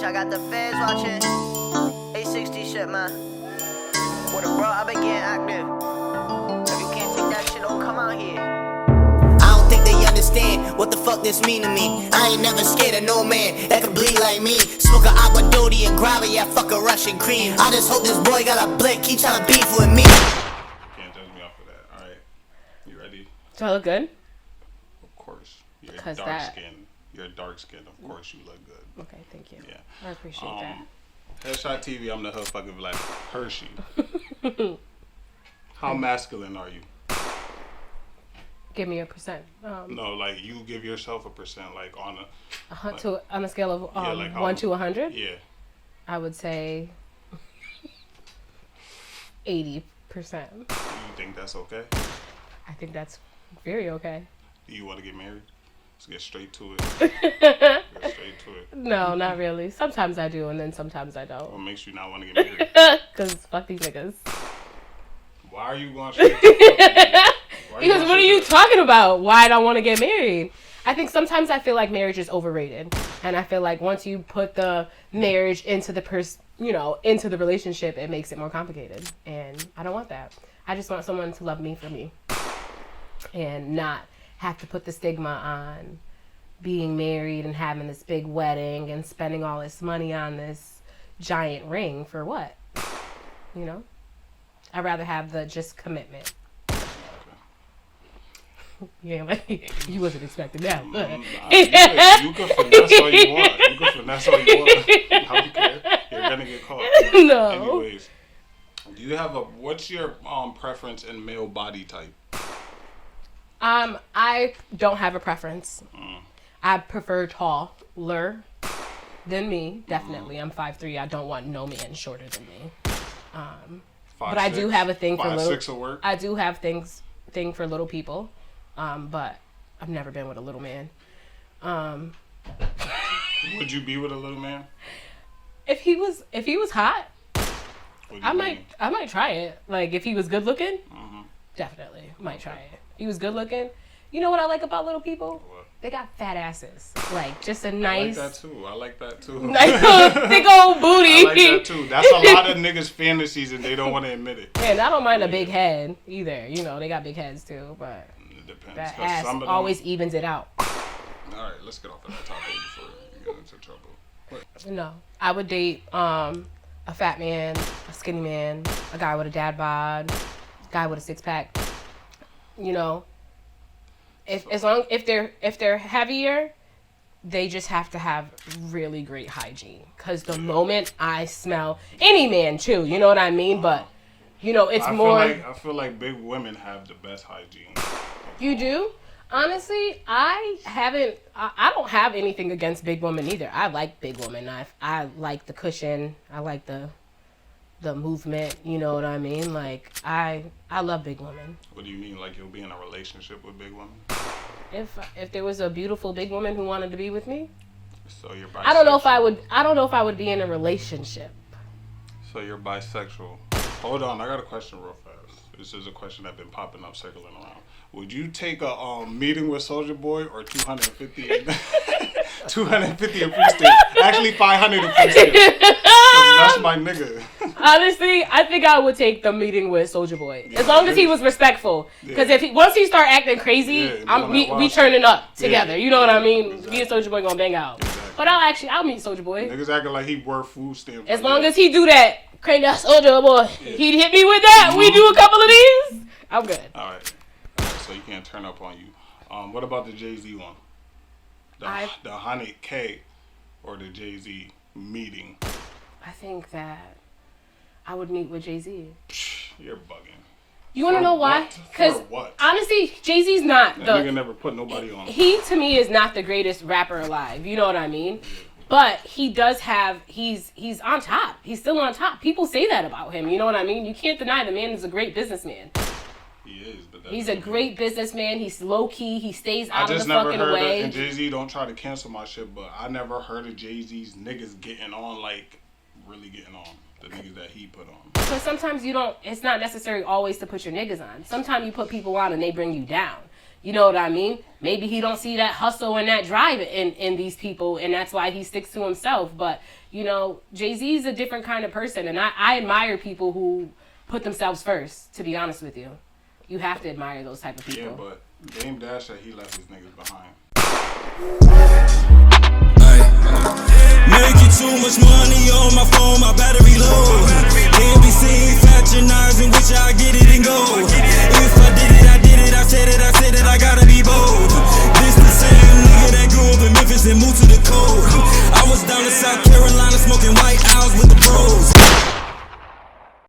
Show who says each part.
Speaker 1: bitch, I got the feds watching. 860 shit, man. With a bro, I been getting active. If you can't take that shit, don't come out here. I don't think they understand what the fuck this mean to me. I ain't never scared of no man that can bleed like me. Smoke a Abadodi and grab it, yeah, fuck a Russian cream. I just hope this boy got a blick, he tryna beef with me.
Speaker 2: Can't judge me off of that. Alright. You ready?
Speaker 3: Do I look good?
Speaker 2: Of course. You're
Speaker 3: Because
Speaker 2: dark
Speaker 3: that...
Speaker 2: skin. You're dark skin. Of course you look good.
Speaker 3: Okay, thank you.
Speaker 2: Yeah.
Speaker 3: I appreciate that.
Speaker 2: HEADSHOT.TV, I'm the fucking like Hershey. How masculine are you?
Speaker 3: Give me a percent.
Speaker 2: No, like you give yourself a percent, like on a like,
Speaker 3: on a scale of
Speaker 2: yeah, like
Speaker 3: 1 to 100.
Speaker 2: Yeah.
Speaker 3: I would say 80%.
Speaker 2: Do you think that's okay?
Speaker 3: I think that's very okay.
Speaker 2: Do you want to get married? Let's get straight to it. Get straight to it.
Speaker 3: No, not really. Sometimes I do, and then sometimes I don't.
Speaker 2: What makes you not want to get married?
Speaker 3: Because fuck these niggas.
Speaker 2: Why are you going straight to it?
Speaker 3: Because what are you talking about? Why I don't want to get married? I think sometimes I feel like marriage is overrated, and I feel like once you put the marriage into the into the relationship, it makes it more complicated, and I don't want that. I just want someone to love me for me, and not have to put the stigma on being married and having this big wedding and spending all this money on this giant ring for what? You know? I'd rather have the just commitment. Yeah, like, you wasn't expecting that.
Speaker 2: You can finesse all you want. You can finesse all you want. I don't care. You're gonna get caught.
Speaker 3: No.
Speaker 2: Anyways, do you have what's your preference in male body type?
Speaker 3: I don't have a preference. I prefer taller than me. Definitely, I'm 5'3". I don't want no man shorter than me. But I do have a thing for little.
Speaker 2: 5'6" will work.
Speaker 3: I do have thing for little people. But I've never been with a little man.
Speaker 2: Would you be with a little man?
Speaker 3: If he was hot, I
Speaker 2: mean?
Speaker 3: might try it. Like if he was good looking,
Speaker 2: Mm-hmm.
Speaker 3: definitely might try it. If he was good looking. You know what I like about little people?
Speaker 2: What?
Speaker 3: They got fat asses. Like just a nice.
Speaker 2: I like that too.
Speaker 3: Nice big old booty.
Speaker 2: I like that too. That's a lot of niggas' fantasies and they don't want to admit it.
Speaker 3: And I don't mind a big head either. You know, they got big heads too, but
Speaker 2: it depends.
Speaker 3: that ass
Speaker 2: some of them...
Speaker 3: always evens it out.
Speaker 2: Alright, let's get off of that topic before you get into trouble. What?
Speaker 3: No. I would date a fat man, a skinny man, a guy with a dad bod, a guy with a six pack. You know. If they're heavier, they just have to have really great hygiene. Cause the moment I smell any man too, you know what I mean? But you know, it's
Speaker 2: I feel like big women have the best hygiene.
Speaker 3: You do? Honestly, I don't have anything against big women either. I like big women. I like the cushion. I like the movement, you know what I mean? Like I love big women.
Speaker 2: What do you mean? Like you'll be in a relationship with big women?
Speaker 3: If there was a beautiful big woman who wanted to be with me,
Speaker 2: so you're bisexual.
Speaker 3: I don't know if I would be in a relationship.
Speaker 2: So you're bisexual. Hold on, I got a question real fast. This is a question that's been popping up, circling around. Would you take a meeting with Soulja Boy or 250 250 in free state? Actually, 500 in free state. That's my nigga.
Speaker 3: Honestly, I think I would take the meeting with Soulja Boy as long as he was respectful. Because once he start acting crazy, we turning up together. You know what I mean?
Speaker 2: Exactly.
Speaker 3: Me and Soulja Boy gonna bang out.
Speaker 2: Exactly.
Speaker 3: But I'll meet Soulja Boy.
Speaker 2: Niggas acting like he worth food stamps.
Speaker 3: As long as he do that, crazy Soulja Boy, he'd hit me with that. Mm-hmm. We do a couple of these. I'm good.
Speaker 2: All right, so you can't turn up on you. What about the Jay-Z one? The 100K or the Jay-Z meeting?
Speaker 3: I think that I would meet with Jay-Z.
Speaker 2: You're bugging.
Speaker 3: You want to know why? Because honestly, Jay-Z's not
Speaker 2: that nigga never put nobody on.
Speaker 3: He to me is not the greatest rapper alive. You know what I mean? But he does have. He's on top. He's still on top. People say that about him. You know what I mean? You can't deny the man is a great businessman.
Speaker 2: He is, but
Speaker 3: he's a great businessman. He's low key. He stays out of the fucking way.
Speaker 2: I just never heard and Jay-Z don't try to cancel my shit, but I never heard of Jay-Z's niggas getting on, like really getting on. The niggas that he put on.
Speaker 3: But sometimes you don't. It's not necessary always to put your niggas on. Sometimes you put people on and they bring you down. You know what I mean? Maybe he don't see that hustle and that drive in these people, and that's why he sticks to himself. But, you know, Jay-Z is a different kind of person, and I admire people who put themselves first, to be honest with you. You have to admire those type of people.
Speaker 2: Yeah, but Dame Dash said he left his niggas behind.
Speaker 4: Making too much money on my phone, my battery low. Can't be seen fraternizing, which I get it and go. If I did it, I did it, I said it, I gotta be bold. This the same nigga that grew up in Memphis and moved to the cold. I was down in South Carolina smoking White Owls with